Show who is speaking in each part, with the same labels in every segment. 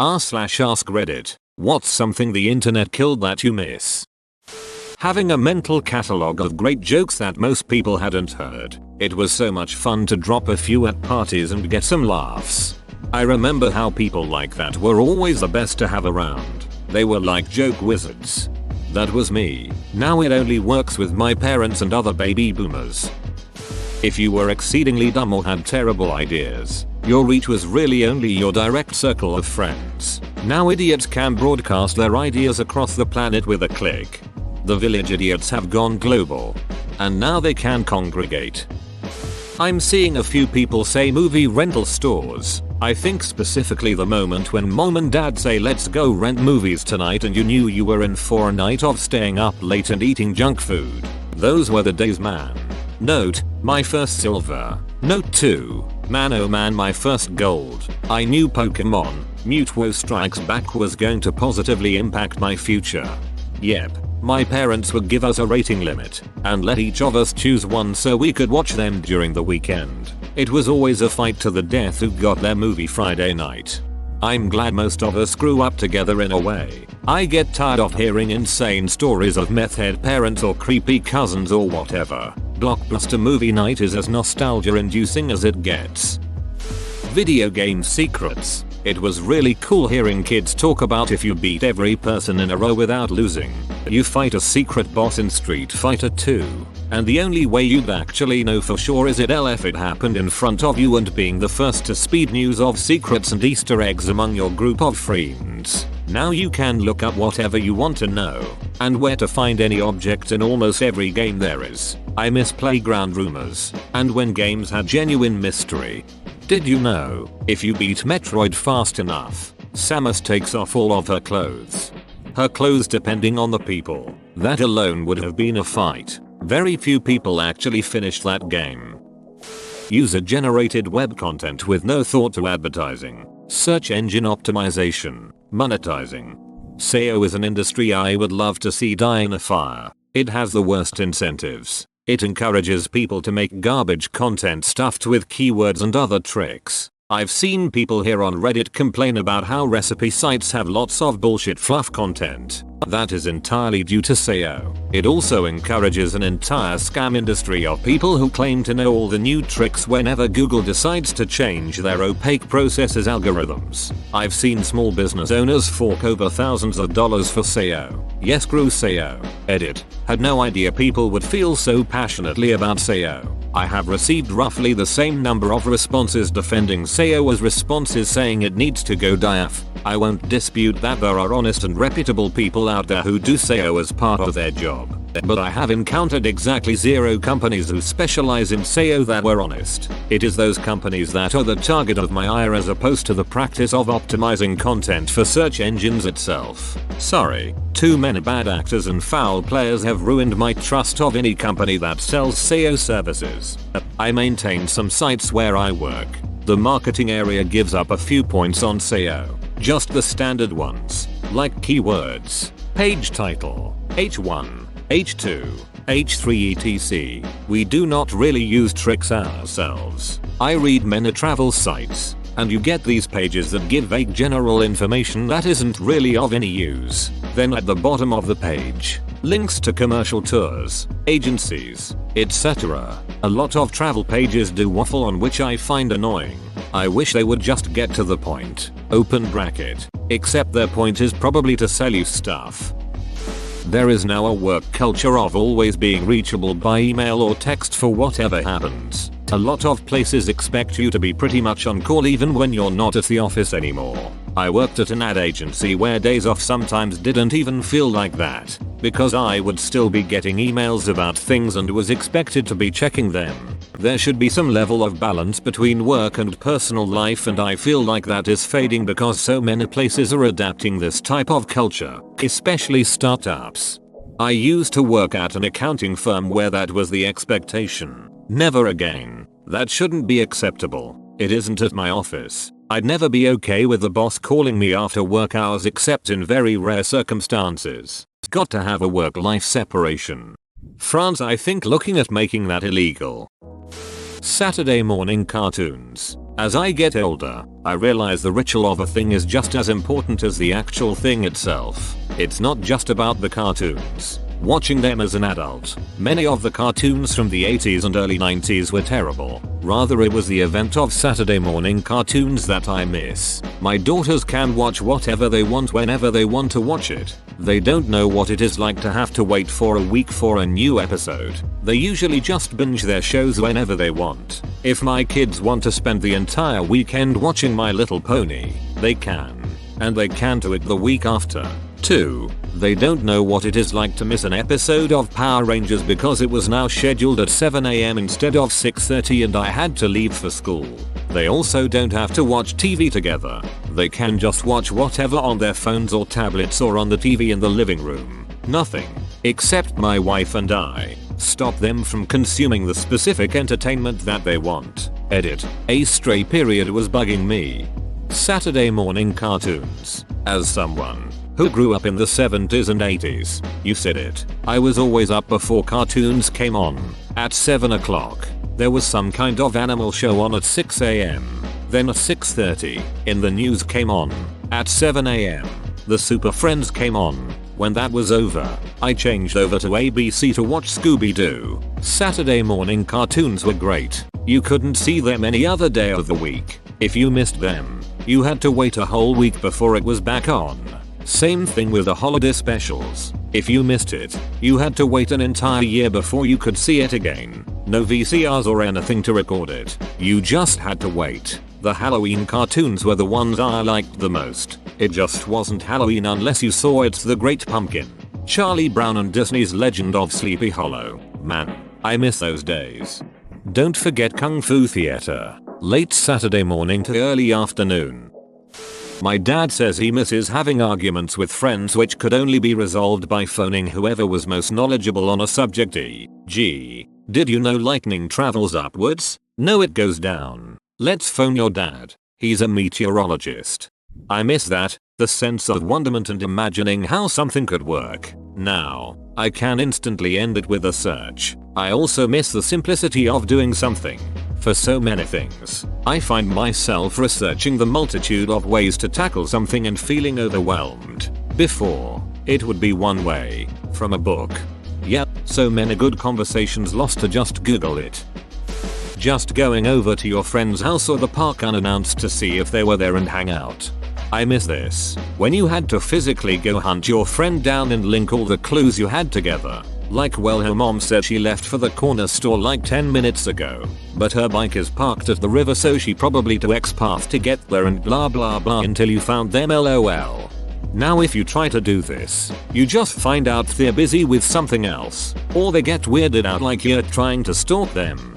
Speaker 1: r/ask Reddit. What's something the internet killed that you miss? Having a mental catalogue of great jokes that most people hadn't heard. It was so much fun to drop a few at parties and get some laughs. I remember how people like that were always the best to have around. They were like joke wizards. That was me. Now it only works with my parents and other baby boomers. If you were exceedingly dumb or had terrible ideas, your reach was really only your direct circle of friends. Now idiots can broadcast their ideas across the planet with a click. The village idiots have gone global. And now they can congregate. I'm seeing a few people say movie rental stores. I think specifically the moment when mom and dad say let's go rent movies tonight and you knew you were in for a night of staying up late and eating junk food. Those were the days, man. Note, my first silver. Note 2. Man oh man, my first gold. I knew Pokemon Mewtwo Strikes Back was going to positively impact my future. Yep. My parents would give us a rating limit and let each of us choose one so we could watch them during the weekend. It was always a fight to the death who got their movie Friday night. I'm glad most of us grew up together in a way. I get tired of hearing insane stories of meth head parents or creepy cousins or whatever. Blockbuster movie night is as nostalgia inducing as it gets. Video game secrets. It was really cool hearing kids talk about if you beat every person in a row without losing, you fight a secret boss in Street Fighter 2. And the only way you'd actually know for sure is if it happened in front of you and being the first to speed news of secrets and Easter eggs among your group of friends. Now you can look up whatever you want to know and where to find any object in almost every game there is. I miss playground rumors and when games had genuine mystery. Did you know, if you beat Metroid fast enough, Samus takes off all of her clothes? Her clothes depending on the people. That alone would have been a fight. Very few people actually finished that game. User-generated web content with no thought to advertising. Search engine optimization. Monetizing. SEO is an industry I would love to see die in a fire. It has the worst incentives. It encourages people to make garbage content stuffed with keywords and other tricks. I've seen people here on Reddit complain about how recipe sites have lots of bullshit fluff content. That is entirely due to SEO. It also encourages an entire scam industry of people who claim to know all the new tricks whenever Google decides to change their opaque processes algorithms. I've seen small business owners fork over thousands of dollars for SEO. Yes, screw SEO. Edit. Had no idea people would feel so passionately about SEO. I have received roughly the same number of responses defending SEO as responses saying it needs to go diaf. I won't dispute that there are honest and reputable people out there who do SEO as part of their job. But I have encountered exactly 0 companies who specialize in SEO that were honest. It is those companies that are the target of my ire as opposed to the practice of optimizing content for search engines itself. Sorry, too many bad actors and foul players have ruined my trust of any company that sells SEO services. I maintain some sites where I work. The marketing area gives up a few points on SEO. Just the standard ones, like keywords, page title, H1, H2, H3 etc. We do not really use tricks ourselves. I read many travel sites, and you get these pages that give vague general information that isn't really of any use. Then at the bottom of the page, links to commercial tours, agencies, etc. A lot of travel pages do waffle on, which I find annoying. I wish they would just get to the point. Open bracket. Except their point is probably to sell you stuff. There is now a work culture of always being reachable by email or text for whatever happens. A lot of places expect you to be pretty much on call even when you're not at the office anymore. I worked at an ad agency where days off sometimes didn't even feel like that, because I would still be getting emails about things and was expected to be checking them. There should be some level of balance between work and personal life, and I feel like that is fading because so many places are adapting this type of culture, especially startups. I used to work at an accounting firm where that was the expectation. Never again. That shouldn't be acceptable. It isn't at my office. I'd never be okay with the boss calling me after work hours except in very rare circumstances. Got to have a work-life separation. France, I think, looking at making that illegal. Saturday morning cartoons. As I get older, I realize the ritual of a thing is just as important as the actual thing itself. It's not just about the cartoons. Watching them as an adult, many of the cartoons from the 80s and early 90s were terrible. Rather, it was the event of Saturday morning cartoons that I miss. My daughters can watch whatever they want whenever they want to watch it. They don't know what it is like to have to wait for a week for a new episode. They usually just binge their shows whenever they want. If my kids want to spend the entire weekend watching My Little Pony, they can. And they can do it the week after. 2. They don't know what it is like to miss an episode of Power Rangers because it was now scheduled at 7 AM instead of 6:30 and I had to leave for school. They also don't have to watch TV together. They can just watch whatever on their phones or tablets or on the TV in the living room. Nothing, except my wife and I, stop them from consuming the specific entertainment that they want. Edit. A stray period was bugging me. Saturday morning cartoons. As someone who grew up in the 70s and 80s, you said it. I was always up before cartoons came on. At 7 o'clock, there was some kind of animal show on at 6 AM. Then at 6:30, In the News came on. At 7 AM, the Super Friends came on. When that was over, I changed over to ABC to watch Scooby-Doo. Saturday morning cartoons were great. You couldn't see them any other day of the week. If you missed them, you had to wait a whole week before it was back on. Same thing with the holiday specials. If you missed it, you had to wait an entire year before you could see it again. No VCRs or anything to record it. You just had to wait. The Halloween cartoons were the ones I liked the most. It just wasn't Halloween unless you saw It's the Great Pumpkin, Charlie Brown and Disney's Legend of Sleepy Hollow. Man, I miss those days. Don't forget Kung Fu Theater. Late Saturday morning to early afternoon. My dad says he misses having arguments with friends which could only be resolved by phoning whoever was most knowledgeable on a subject. E.g., did you know lightning travels upwards? No, it goes down. Let's phone your dad. He's a meteorologist. I miss that, the sense of wonderment and imagining how something could work. Now, I can instantly end it with a search. I also miss the simplicity of doing something. For so many things, I find myself researching the multitude of ways to tackle something and feeling overwhelmed. Before, it would be one way, from a book. Yep, so many good conversations lost to just Google it. Just going over to your friend's house or the park unannounced to see if they were there and hang out. I miss this, when you had to physically go hunt your friend down and link all the clues you had together. Like, well, her mom said she left for the corner store like 10 minutes ago, but her bike is parked at the river so she probably took X path to get there and blah blah blah until you found them, lol. Now if you try to do this, you just find out they're busy with something else, or they get weirded out like you're trying to stalk them.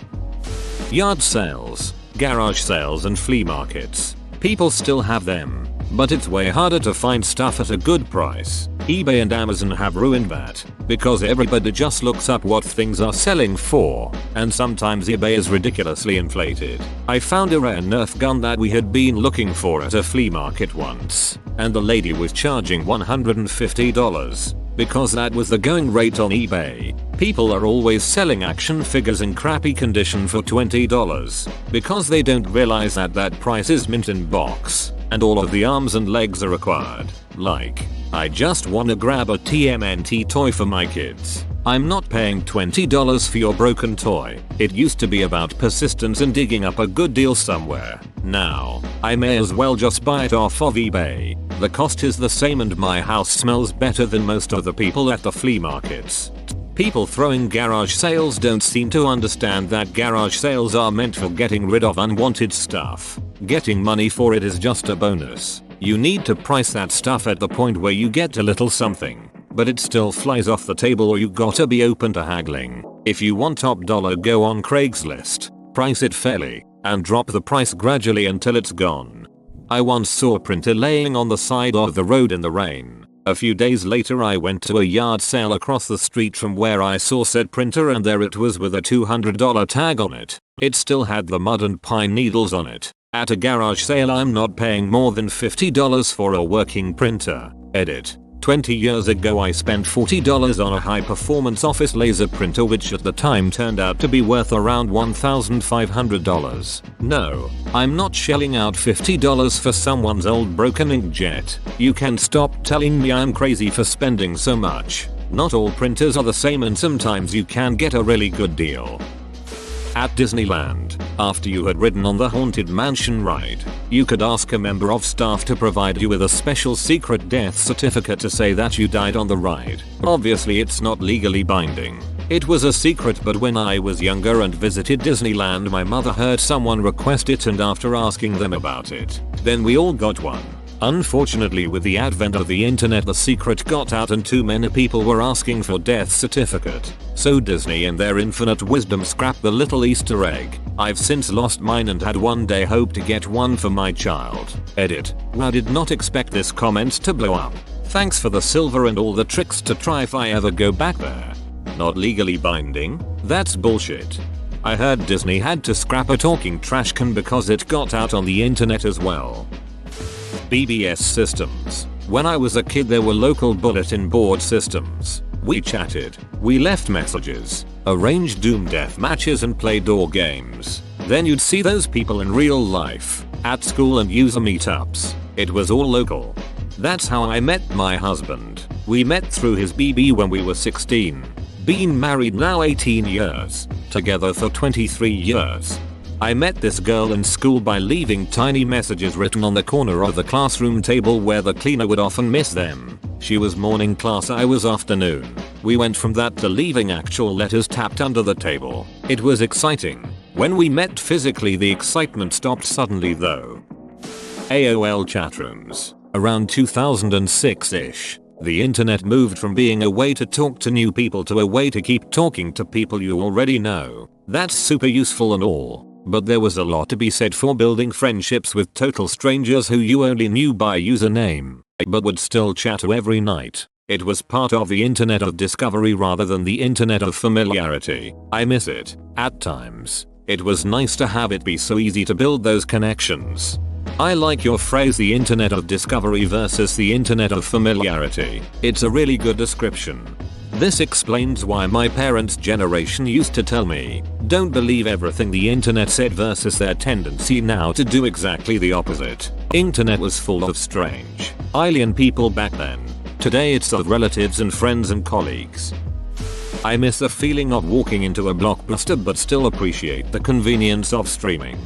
Speaker 1: Yard sales, garage sales and flea markets. People still have them, but it's way harder to find stuff at a good price. eBay and Amazon have ruined that, because everybody just looks up what things are selling for, and sometimes eBay is ridiculously inflated. I found a rare Nerf gun that we had been looking for at a flea market once, and the lady was charging $150, because that was the going rate on eBay. People are always selling action figures in crappy condition for $20, because they don't realize that that price is mint in box, and all of the arms and legs are required. Like, I just wanna grab a TMNT toy for my kids. I'm not paying $20 for your broken toy. It used to be about persistence and digging up a good deal somewhere. Now, I may as well just buy it off of eBay. The cost is the same and my house smells better than most of the people at the flea markets. People throwing garage sales don't seem to understand that garage sales are meant for getting rid of unwanted stuff. Getting money for it is just a bonus. You need to price that stuff at the point where you get a little something, but it still flies off the table or you gotta be open to haggling. If you want top dollar, go on Craigslist, price it fairly, and drop the price gradually until it's gone. I once saw a printer laying on the side of the road in the rain. A few days later I went to a yard sale across the street from where I saw said printer and there it was with a $200 tag on it. It still had the mud and pine needles on it. At a garage sale I'm not paying more than $50 for a working printer. Edit. 20 years ago I spent $40 on a high performance office laser printer which at the time turned out to be worth around $1,500. No, I'm not shelling out $50 for someone's old broken inkjet. You can stop telling me I'm crazy for spending so much. Not all printers are the same and sometimes you can get a really good deal. At Disneyland, after you had ridden on the Haunted Mansion ride, you could ask a member of staff to provide you with a special secret death certificate to say that you died on the ride. Obviously it's not legally binding. It was a secret, but when I was younger and visited Disneyland my mother heard someone request it, and after asking them about it, then we all got one. Unfortunately, with the advent of the internet the secret got out and too many people were asking for death certificate. So Disney in their infinite wisdom scrapped the little Easter egg. I've since lost mine and had one day hope to get one for my child. Edit. I did not expect this comment to blow up. Thanks for the silver and all the tricks to try if I ever go back there. Not legally binding? That's bullshit. I heard Disney had to scrap a talking trash can because it got out on the internet as well. BBS systems. When I was a kid there were local bulletin board systems. We chatted, we left messages, arranged doom death matches and played door games. Then you'd see those people in real life, at school and user meetups. It was all local. That's how I met my husband. We met through his BB when we were 16. Been married now 18 years. Together for 23 years. I met this girl in school by leaving tiny messages written on the corner of the classroom table where the cleaner would often miss them. She was morning class, I was afternoon. We went from that to leaving actual letters tapped under the table. It was exciting. When we met physically the excitement stopped suddenly though. Aol Chatrooms. Around 2006-ish. The internet moved from being a way to talk to new people to a way to keep talking to people you already know. That's super useful and all. But there was a lot to be said for building friendships with total strangers who you only knew by username, but would still chat every night. It was part of the internet of discovery rather than the internet of familiarity. I miss it. At times, it was nice to have it be so easy to build those connections. I like your phrase, the internet of discovery versus the internet of familiarity. It's a really good description. This explains why my parents' generation used to tell me, don't believe everything the internet said, versus their tendency now to do exactly the opposite. Internet was full of strange, alien people back then. Today it's of relatives and friends and colleagues. I miss the feeling of walking into a Blockbuster but still appreciate the convenience of streaming.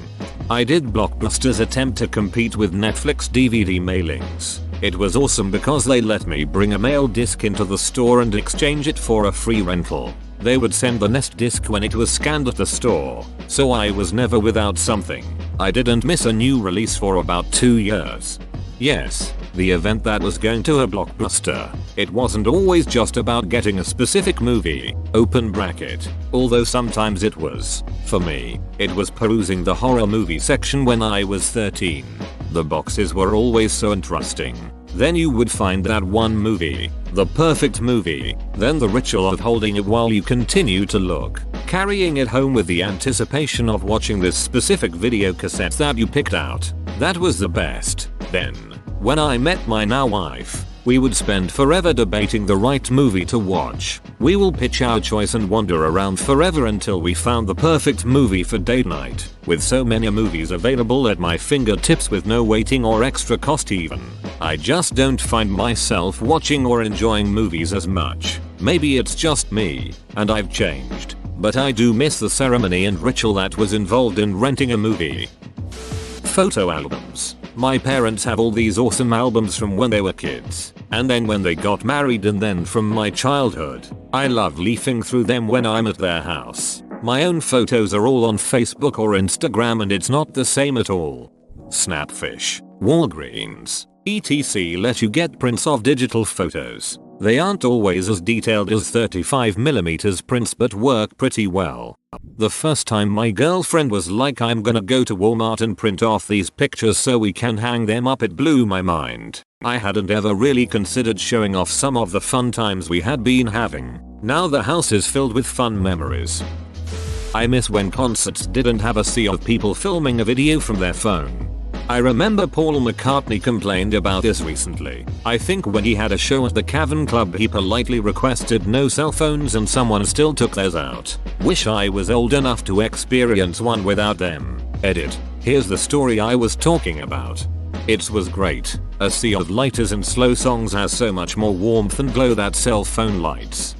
Speaker 1: I did Blockbuster's attempt to compete with Netflix DVD mailings. It was awesome because they let me bring a mail disc into the store and exchange it for a free rental. They would send the next disc when it was scanned at the store, so I was never without something. I didn't miss a new release for about 2 years. Yes, the event that was going to a Blockbuster. It wasn't always just about getting a specific movie, open bracket, although sometimes it was. For me, it was perusing the horror movie section when I was 13. The boxes were always so interesting. Then you would find that one movie, the perfect movie, then the ritual of holding it while you continue to look, carrying it home with the anticipation of watching this specific video cassette that you picked out. That was the best. Then, when I met my now wife, we would spend forever debating the right movie to watch. We will pitch our choice and wander around forever until we found the perfect movie for date night. With so many movies available at my fingertips with no waiting or extra cost even, I just don't find myself watching or enjoying movies as much. Maybe it's just me, and I've changed, but I do miss the ceremony and ritual that was involved in renting a movie. Photo albums. My parents have all these awesome albums from when they were kids, and then when they got married, and then from my childhood. I love leafing through them when I'm at their house. My own photos are all on Facebook or Instagram and it's not the same at all. Snapfish, Walgreens, etc. let you get prints of digital photos. They aren't always as detailed as 35mm prints but work pretty well. The first time my girlfriend was like, I'm gonna go to Walmart and print off these pictures so we can hang them up, it blew my mind. I hadn't ever really considered showing off some of the fun times we had been having. Now the house is filled with fun memories. I miss when concerts didn't have a sea of people filming a video from their phone. I remember Paul McCartney complained about this recently. I think when he had a show at the Cavern Club he politely requested no cell phones and someone still took theirs out. Wish I was old enough to experience one without them. Edit. Here's the story I was talking about. It was great. A sea of lighters and slow songs has so much more warmth and glow than cell phone lights.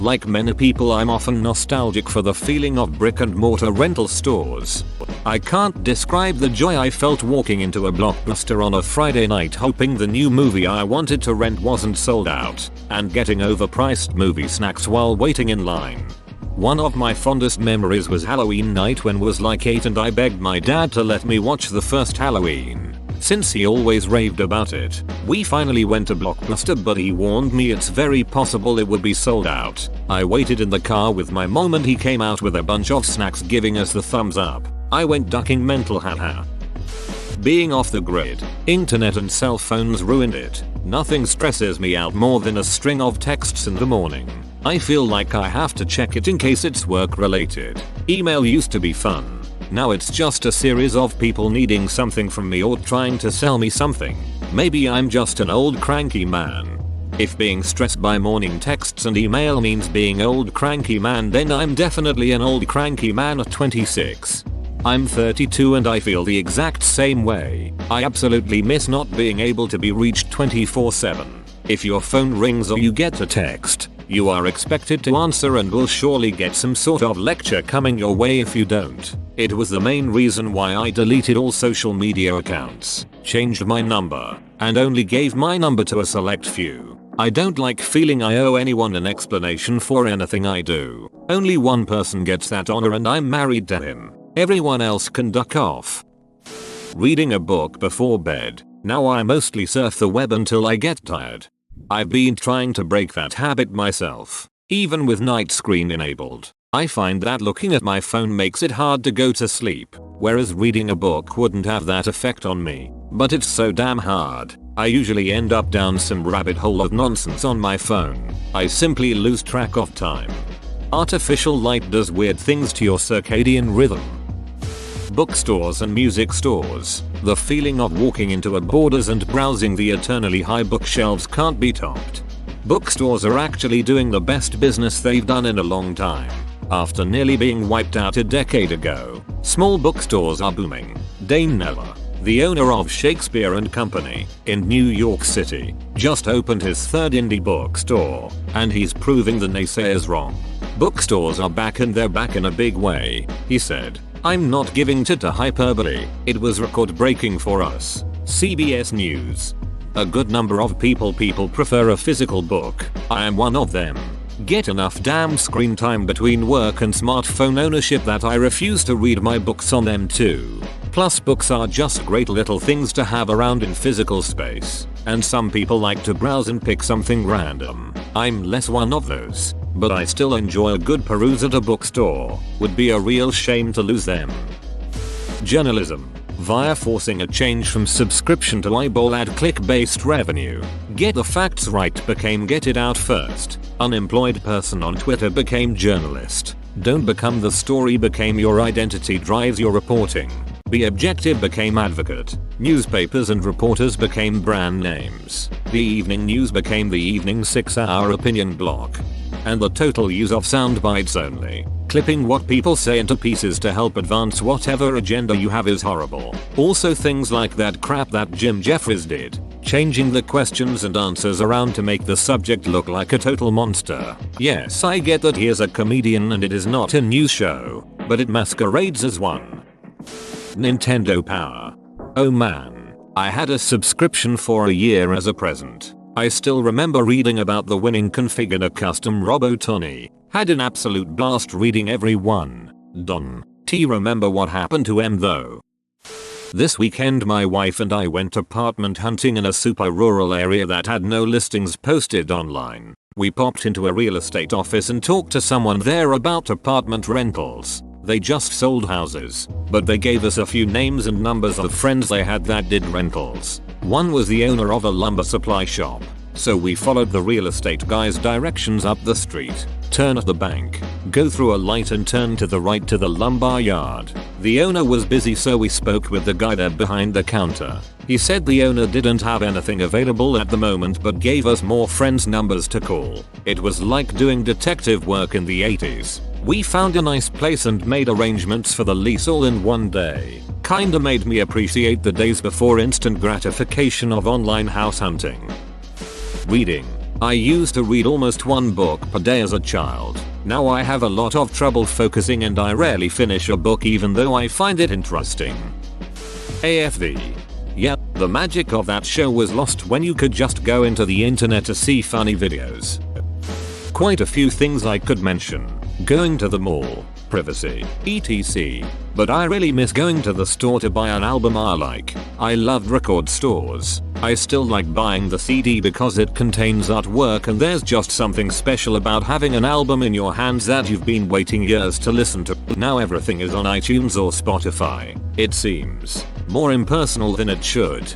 Speaker 1: Like many people, I'm often nostalgic for the feeling of brick and mortar rental stores. I can't describe the joy I felt walking into a Blockbuster on a Friday night hoping the new movie I wanted to rent wasn't sold out, and getting overpriced movie snacks while waiting in line. One of my fondest memories was Halloween night when I was like 8 and I begged my dad to let me watch the first Halloween. Since he always raved about it, we finally went to Blockbuster, but he warned me it's very possible it would be sold out. I waited in the car with my mom and he came out with a bunch of snacks giving us the thumbs up. I went ducking mental haha. Being off the grid, internet and cell phones ruined it. Nothing stresses me out more than a string of texts in the morning. I feel like I have to check it in case it's work related. Email used to be fun. Now it's just a series of people needing something from me or trying to sell me something. Maybe I'm just an old cranky man. If being stressed by morning texts and email means being old cranky man, then I'm definitely an old cranky man at 26. I'm 32 and I feel the exact same way. I absolutely miss not being able to be reached 24/7. If your phone rings or you get a text, you are expected to answer and will surely get some sort of lecture coming your way if you don't. It was the main reason why I deleted all social media accounts, changed my number, and only gave my number to a select few. I don't like feeling I owe anyone an explanation for anything I do. Only one person gets that honor and I'm married to him. Everyone else can duck off. Reading a book before bed. Now I mostly surf the web until I get tired. I've been trying to break that habit myself. Even with night screen enabled, I find that looking at my phone makes it hard to go to sleep, whereas reading a book wouldn't have that effect on me. But it's so damn hard. I usually end up down some rabbit hole of nonsense on my phone. I simply lose track of time. Artificial light does weird things to your circadian rhythm. Bookstores and music stores. The feeling of walking into a Borders and browsing the eternally high bookshelves can't be topped. Bookstores are actually doing the best business they've done in a long time. After nearly being wiped out a decade ago, small bookstores are booming. Dane Neller, the owner of Shakespeare & Company in New York City, just opened his third indie bookstore, and he's proving the naysayers wrong. Bookstores are back and they're back in a big way, he said. I'm not giving to hyperbole, it was record-breaking for us. CBS News. A good number of people prefer a physical book. I am one of them. Get enough damn screen time between work and smartphone ownership that I refuse to read my books on them too. Plus books are just great little things to have around in physical space, and some people like to browse and pick something random. I'm less one of those, but I still enjoy a good peruse at a bookstore. Would be a real shame to lose them. Journalism. Via forcing a change from subscription to eyeball ad click-based revenue. Get the facts right became get it out first. Unemployed person on Twitter became journalist. Don't become the story became your identity drives your reporting. Be objective became advocate. Newspapers and reporters became brand names. The evening news became the evening 6-hour opinion block. And the total use of sound bites only. Clipping what people say into pieces to help advance whatever agenda you have is horrible. Also things like that crap that Jim Jeffries did. Changing the questions and answers around to make the subject look like a total monster. Yes, I get that he is a comedian and it is not a news show, but it masquerades as one. Nintendo Power. Oh man. I had a subscription for a year as a present. I still remember reading about the winning config in a custom Robotoni. Had an absolute blast reading every one. Don T remember what happened to M though. This weekend my wife and I went apartment hunting in a super rural area that had no listings posted online. We popped into a real estate office and talked to someone there about apartment rentals. They just sold houses, but they gave us a few names and numbers of friends they had that did rentals. One was the owner of a lumber supply shop. So we followed the real estate guy's directions up the street, turn at the bank, go through a light and turn to the right to the lumber yard. The owner was busy, so we spoke with the guy there behind the counter. He said the owner didn't have anything available at the moment but gave us more friends' numbers to call. It was like doing detective work in the 80s. We found a nice place and made arrangements for the lease all in one day. Kinda made me appreciate the days before instant gratification of online house hunting. Reading. I used to read almost one book per day as a child. Now I have a lot of trouble focusing and I rarely finish a book even though I find it interesting. AFV. Yeah, the magic of that show was lost when you could just go into the internet to see funny videos. Quite a few things I could mention. Going to the mall, privacy, etc. But I really miss going to the store to buy an album I like. I loved record stores. I still like buying the CD because it contains artwork and there's just something special about having an album in your hands that you've been waiting years to listen to. Now everything is on iTunes or Spotify. It seems more impersonal than it should.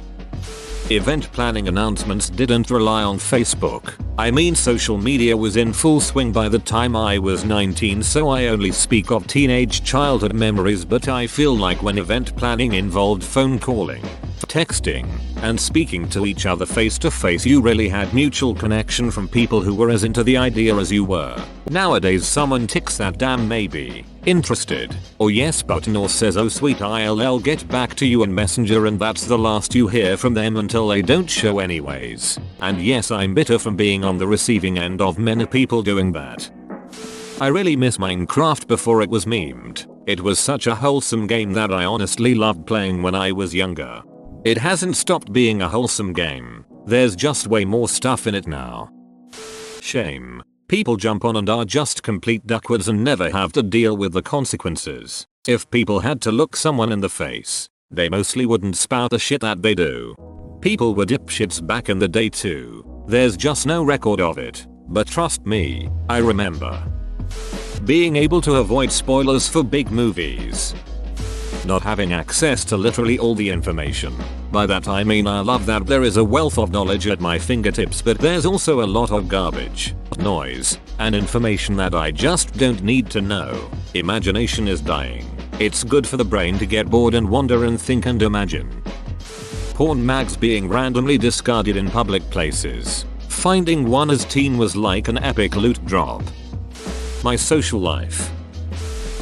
Speaker 1: Event planning announcements didn't rely on Facebook. I mean, social media was in full swing by the time I was 19, so I only speak of teenage childhood memories, but I feel like when event planning involved phone calling, texting, and speaking to each other face to face, you really had mutual connection from people who were as into the idea as you were. Nowadays someone ticks that damn maybe interested or yes button or says oh sweet I'll get back to you in Messenger, and that's the last you hear from them until they don't show anyways. And yes, I'm bitter from being on the receiving end of many people doing that. I really miss Minecraft before it was memed. It was such a wholesome game that I honestly loved playing when I was younger. It hasn't stopped being a wholesome game. There's just way more stuff in it now. Shame. People jump on and are just complete duckwords and never have to deal with the consequences. If people had to look someone in the face, they mostly wouldn't spout the shit that they do. People were dipshits back in the day too. There's just no record of it. But trust me, I remember. Being able to avoid spoilers for big movies. Not having access to literally all the information. By that I mean I love that there is a wealth of knowledge at my fingertips, but there's also a lot of garbage, noise, and information that I just don't need to know. Imagination is dying. It's good for the brain to get bored and wonder and think and imagine. Porn mags being randomly discarded in public places. Finding one as teen was like an epic loot drop. My social life.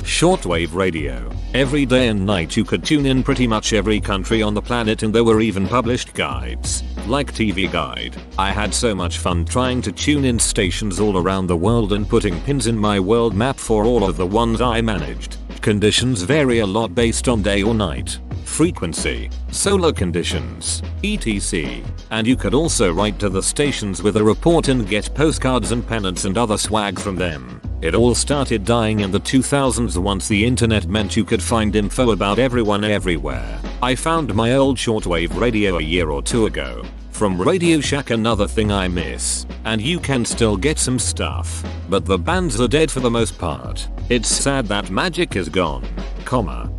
Speaker 1: Shortwave radio. Every day and night you could tune in pretty much every country on the planet, and there were even published guides, like TV Guide. I had so much fun trying to tune in stations all around the world and putting pins in my world map for all of the ones I managed. Conditions vary a lot based on day or night, frequency, solar conditions, etc. And you could also write to the stations with a report and get postcards and pennants and other swag from them. It all started dying in the 2000s once the internet meant you could find info about everyone everywhere. I found my old shortwave radio a year or two ago. From Radio Shack, another thing I miss. And you can still get some stuff, but the bands are dead for the most part. It's sad that magic is gone, comma.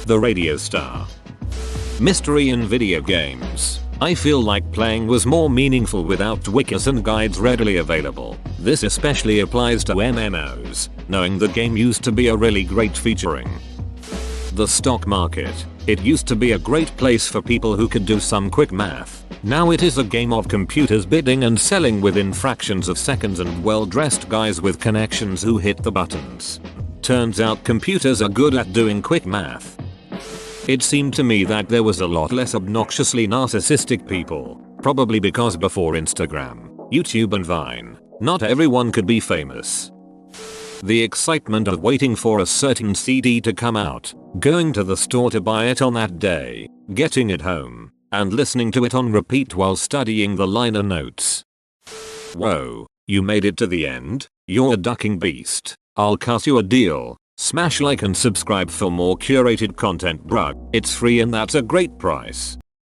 Speaker 1: The radio star. Mystery in video games. I feel like playing was more meaningful without wikis and guides readily available. This especially applies to MMOs, knowing the game used to be a really great featuring. The stock market. It used to be a great place for people who could do some quick math. Now it is a game of computers bidding and selling within fractions of seconds and well-dressed guys with connections who hit the buttons. Turns out computers are good at doing quick math. It seemed to me that there was a lot less obnoxiously narcissistic people, probably because before Instagram, YouTube and Vine, not everyone could be famous. The excitement of waiting for a certain CD to come out, going to the store to buy it on that day, getting it home, and listening to it on repeat while studying the liner notes. Whoa, you made it to the end? You're a ducking beast. I'll cut you a deal. Smash like and subscribe for more curated content, bruh. It's free and that's a great price.